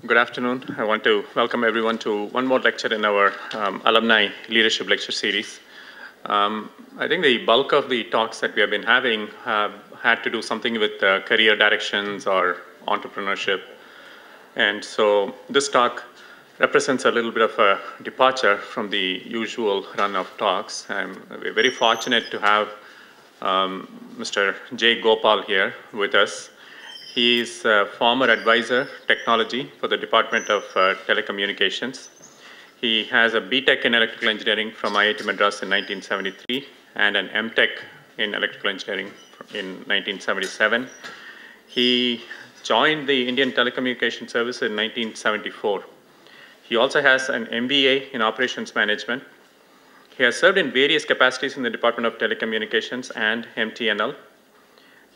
Good afternoon. I want to welcome everyone to one more lecture in our alumni leadership lecture series. I think the bulk of the talks that we have been having have had to do something with career directions or entrepreneurship. And so this talk represents a little bit of a departure from the usual run of talks. We're very fortunate to have Mr. J.Gopal here with us. He is a former advisor, technology, for the Department of Telecommunications. He has a B.Tech in electrical engineering from IIT Madras in 1973 and an M.Tech in electrical engineering in 1977. He joined the Indian Telecommunications Service in 1974. He also has an MBA in operations management. He has served in various capacities in the Department of Telecommunications and MTNL.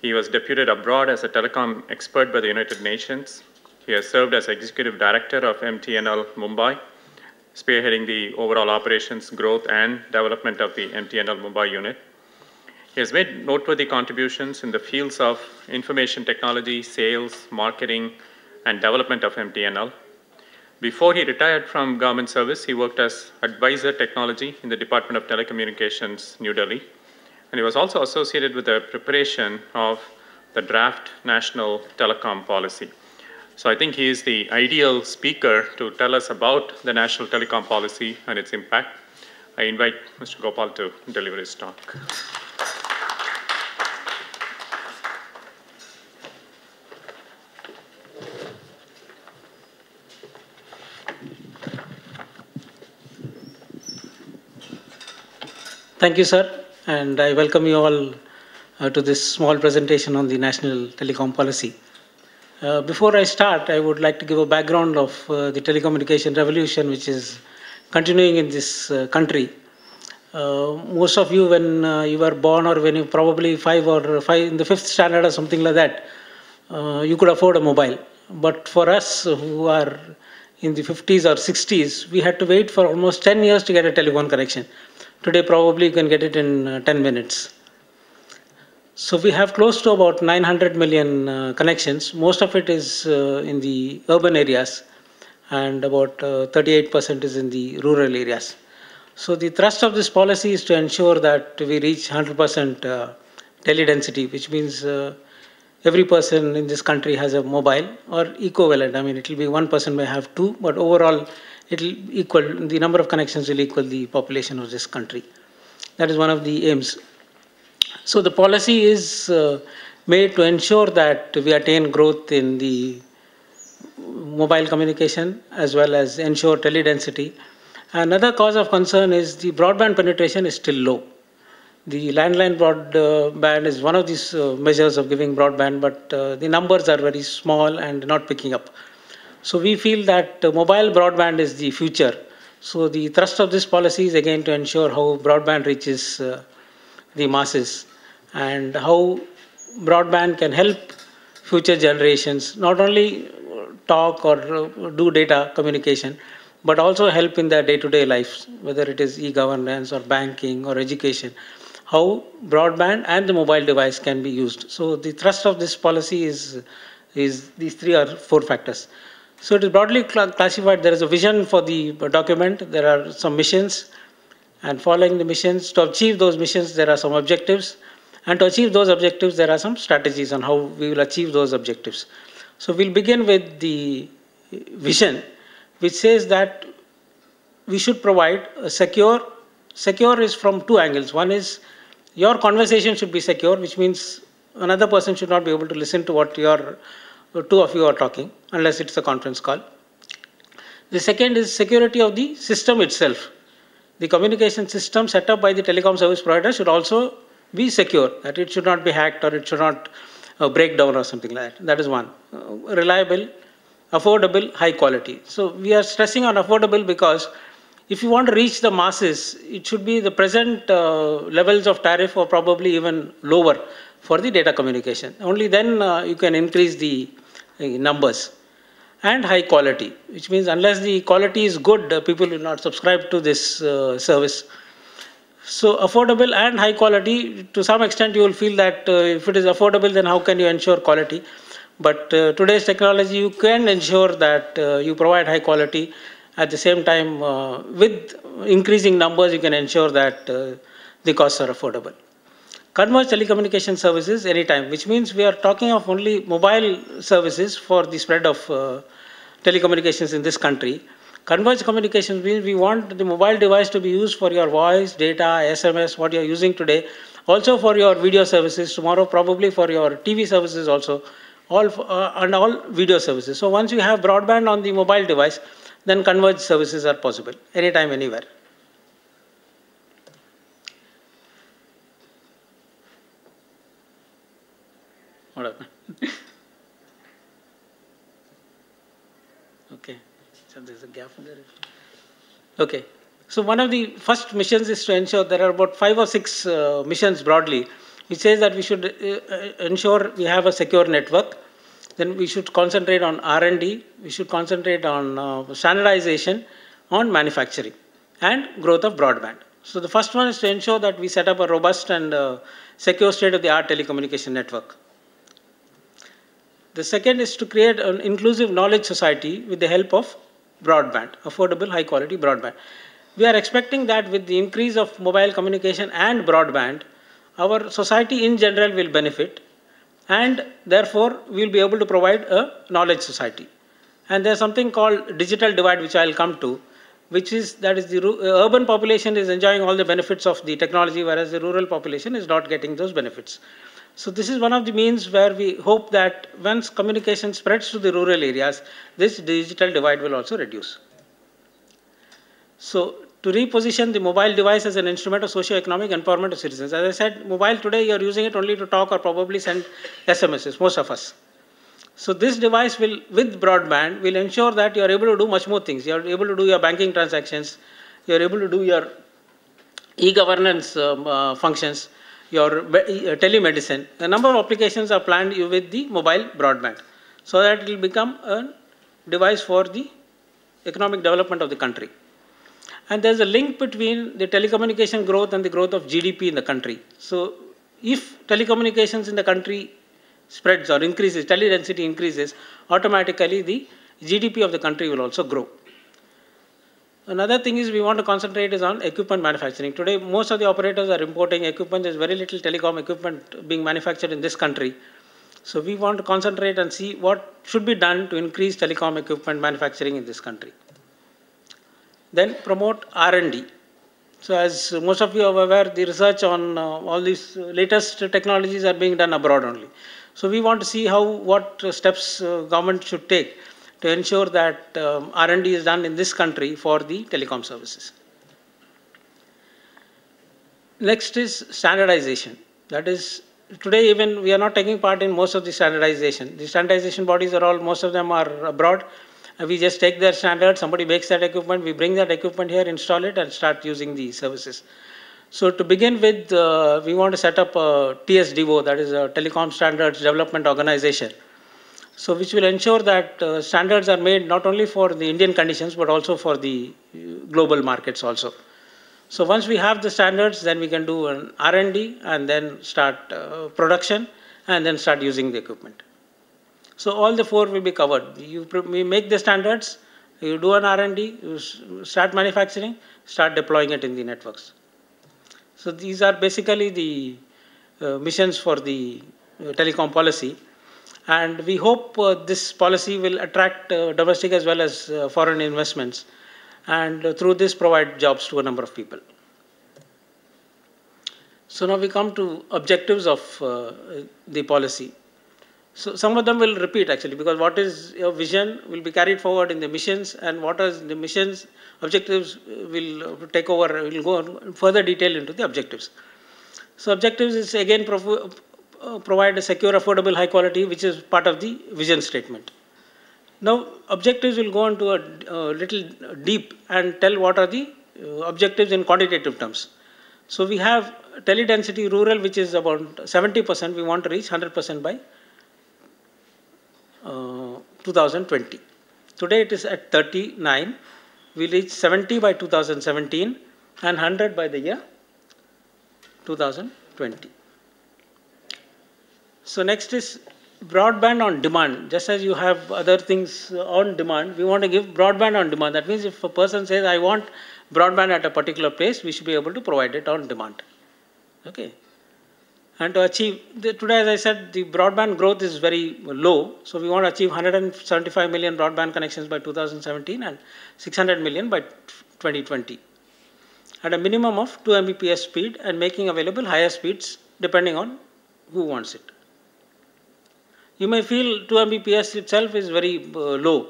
He was deputed abroad as a telecom expert by the United Nations. He has served as executive director of MTNL Mumbai, spearheading the overall operations, growth, and development of the MTNL Mumbai unit. He has made noteworthy contributions in the fields of information technology, sales, marketing, and development of MTNL. Before he retired from government service, he worked as advisor technology in the Department of Telecommunications, New Delhi. And he was also associated with the preparation of the draft national telecom policy. So I think he is the ideal speaker to tell us about the national telecom policy and its impact. I invite Mr. Gopal to deliver his talk. Thank you, sir. And I welcome you all to this small presentation on the National Telecom Policy. Before I start, I would like to give a background of the telecommunication revolution, which is continuing in this country. Most of you, when you were born or when you probably five in the 5th standard or something like that, you could afford a mobile. But for us who are in the 50s or 60s, we had to wait for almost 10 years to get a telephone connection. Today, probably you can get it in 10 minutes. So we have close to about 900 million connections. Most of it is in the urban areas, and about 38% is in the rural areas. So the thrust of this policy is to ensure that we reach 100% tele-density, which means every person in this country has a mobile or equivalent. I mean, it will be one person may have two, but overall, it will equal, the number of connections will equal the population of this country. That is one of the aims. So the policy is made to ensure that we attain growth in the mobile communication as well as ensure tele-density. Another cause of concern is the broadband penetration is still low. The landline broadband is one of these measures of giving broadband, but the numbers are very small and not picking up. So we feel that mobile broadband is the future. So the thrust of this policy is again to ensure how broadband reaches the masses and how broadband can help future generations not only talk or do data communication, but also help in their day-to-day lives, whether it is e-governance or banking or education, how broadband and the mobile device can be used. So the thrust of this policy is these 3 or 4 factors. So it is broadly classified. There is a vision for the document. There are some missions, and following the missions, to achieve those missions, there are some objectives. And to achieve those objectives, there are some strategies on how we will achieve those objectives. So we'll begin with the vision, which says that we should provide a secure is from 2 angles. One is your conversation should be secure, which means another person should not be able to listen to what 2 of you are talking, unless it's a conference call. The second is security of the system itself. The communication system set up by the telecom service provider should also be secure, that it should not be hacked or it should not break down or something like that. That is one. Reliable, affordable, high quality. So we are stressing on affordable because if you want to reach the masses, it should be the present levels of tariff or probably even lower for the data communication. Only then you can increase the numbers. And high quality, which means unless the quality is good, people will not subscribe to this service. So affordable and high quality, to some extent you will feel that if it is affordable, then how can you ensure quality? But today's technology, you can ensure that you provide high quality. At the same time, with increasing numbers, you can ensure that the costs are affordable. Converged telecommunication services anytime, which means we are talking of only mobile services for the spread of telecommunications in this country. Converged communications means we want the mobile device to be used for your voice, data, SMS, what you are using today, also for your video services, tomorrow probably for your TV services also, and all video services. So once you have broadband on the mobile device, then converged services are possible, anytime, anywhere. What happened? Okay, so there's a gap there. Okay, so one of the first missions is to ensure there are about 5 or 6 missions broadly. It says that we should ensure we have a secure network. Then we should concentrate on R&D. We should concentrate on standardization, on manufacturing, and growth of broadband. So the first one is to ensure that we set up a robust and secure state-of-the-art telecommunication network. The second is to create an inclusive knowledge society with the help of broadband, affordable, high-quality broadband. We are expecting that with the increase of mobile communication and broadband, our society in general will benefit, and therefore we will be able to provide a knowledge society. And there's something called digital divide, which I'll come to, which is that is the urban population is enjoying all the benefits of the technology, whereas the rural population is not getting those benefits. So this is one of the means where we hope that once communication spreads to the rural areas, this digital divide will also reduce. So to reposition the mobile device as an instrument of socio-economic empowerment of citizens. As I said, mobile today, you're using it only to talk or probably send SMSs, most of us. So this device will, with broadband, will ensure that you're able to do much more things. You're able to do your banking transactions. You're able to do your e-governance functions, your telemedicine. A number of applications are planned with the mobile broadband, so that it will become a device for the economic development of the country. And there's a link between the telecommunication growth and the growth of GDP in the country. So if telecommunications in the country spreads or increases, tele-density increases, automatically the GDP of the country will also grow. Another thing is we want to concentrate is on equipment manufacturing. Today, most of the operators are importing equipment. There's very little telecom equipment being manufactured in this country. So we want to concentrate and see what should be done to increase telecom equipment manufacturing in this country. Then promote R&D. So as most of you are aware, the research on all these latest technologies are being done abroad only. So we want to see what steps government should take to ensure that R&D is done in this country for the telecom services. Next is standardization. That is, today even we are not taking part in most of the standardization. The standardization bodies are all, most of them are abroad. We just take their standard, somebody makes that equipment, we bring that equipment here, install it, and start using the services. So to begin with, we want to set up a TSDO, that is a Telecom Standards Development Organization. So which will ensure that standards are made not only for the Indian conditions, but also for the global markets also. So once we have the standards, then we can do an R&D and then start production and then start using the equipment. So all the 4 will be covered. We make the standards, you do an R&D, you start manufacturing, start deploying it in the networks. So these are basically the missions for the telecom policy. And we hope this policy will attract domestic as well as foreign investments, and through this provide jobs to a number of people. So now we come to objectives of the policy. So some of them will repeat actually, because what is your vision will be carried forward in the missions, and what is the missions objectives will take over, will go in further detail into the objectives. So objectives is again provide a secure, affordable, high quality, which is part of the vision statement. Now objectives will go into a little deep and tell what are the objectives in quantitative terms. So we have tele-density rural, which is about 70%, we want to reach 100% by 2020. Today it is at 39. We reach 70 by 2017 and 100 by the year 2020. So next is broadband on demand. Just as you have other things on demand, we want to give broadband on demand. That means if a person says, I want broadband at a particular place, we should be able to provide it on demand. Okay. And to achieve, today as I said, the broadband growth is very low. So we want to achieve 175 million broadband connections by 2017 and 600 million by 2020. At a minimum of 2 Mbps speed and making available higher speeds depending on who wants it. You may feel 2 Mbps itself is very low,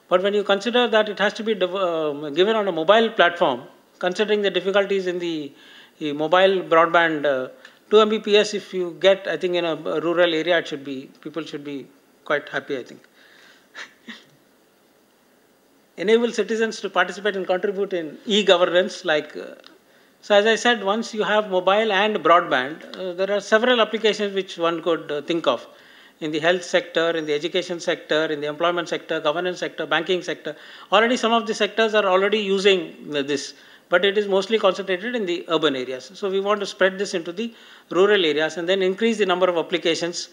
but when you consider that it has to be given on a mobile platform, considering the difficulties in the mobile broadband, 2 Mbps if you get, I think in a rural area, it should be, people should be quite happy, I think. Enable citizens to participate and contribute in e-governance like, so as I said, once you have mobile and broadband, there are several applications which one could think of. In the health sector, in the education sector, in the employment sector, governance sector, banking sector. Already some of the sectors are already using this, but it is mostly concentrated in the urban areas. So we want to spread this into the rural areas and then increase the number of applications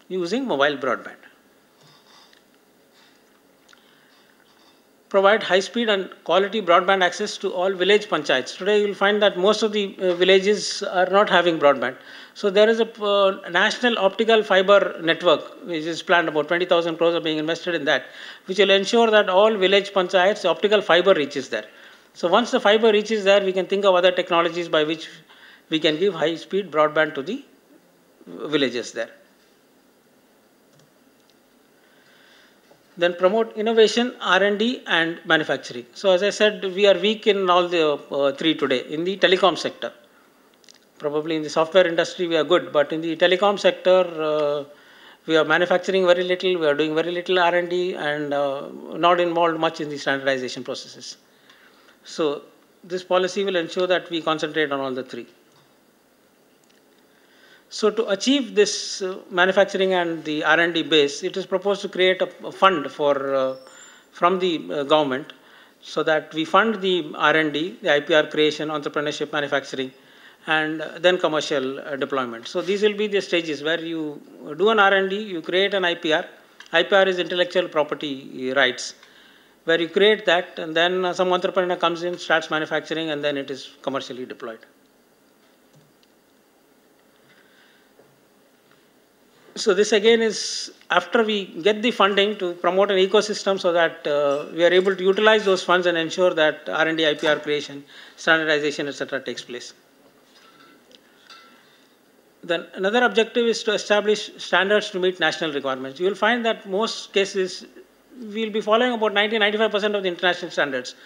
using mobile broadband. Provide high-speed and quality broadband access to all village panchayats. Today you will find that most of the villages are not having broadband. So there is a national optical fiber network which is planned, about 20,000 crores are being invested in that, which will ensure that all village panchayats, the optical fiber reaches there. So once the fiber reaches there, we can think of other technologies by which we can give high-speed broadband to the villages there. Then promote innovation, R&D and manufacturing. So as I said, we are weak in all the three today. In the telecom sector, probably in the software industry we are good, but in the telecom sector we are manufacturing very little, we are doing very little R&D and not involved much in the standardization processes. So this policy will ensure that we concentrate on all the three. So to achieve this manufacturing and the R&D base, it is proposed to create a fund for, from the government so that we fund the R&D, the IPR creation, entrepreneurship, manufacturing, and then commercial deployment. So these will be the stages where you do an R&D, you create an IPR. IPR is intellectual property rights, where you create that and then some entrepreneur comes in, starts manufacturing, and then it is commercially deployed. So this again is after we get the funding to promote an ecosystem so that we are able to utilize those funds and ensure that R&D, IPR creation, standardization, etc. takes place. Then another objective is to establish standards to meet national requirements. You will find that most cases we will be following about 90-95% of the international standards,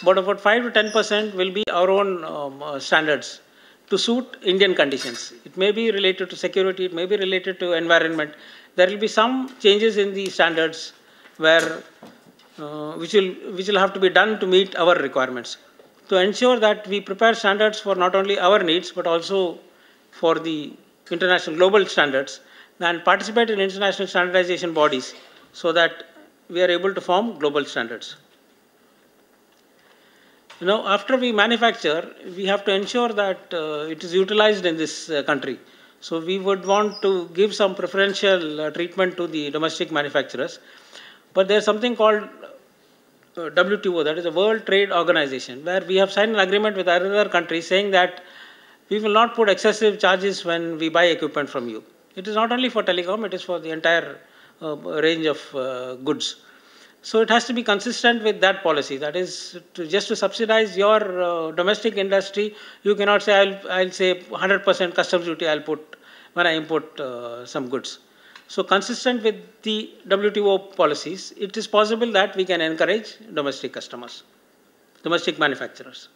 but about 5 to 10% will be our own standards to suit Indian conditions. It may be related to security, it may be related to environment. There will be some changes in the standards where, which will have to be done to meet our requirements. To ensure that we prepare standards for not only our needs, but also for the international global standards, and participate in international standardization bodies so that we are able to form global standards. You know, after we manufacture, we have to ensure that it is utilized in this country. So we would want to give some preferential treatment to the domestic manufacturers. But there's something called WTO, that is the World Trade Organization, where we have signed an agreement with other countries saying that we will not put excessive charges when we buy equipment from you. It is not only for telecom, it is for the entire range of goods. So it has to be consistent with that policy. That is, just to subsidize your domestic industry, you cannot say, I'll say 100% customs duty I'll put when I import some goods. So consistent with the WTO policies, it is possible that we can encourage domestic customers, domestic manufacturers.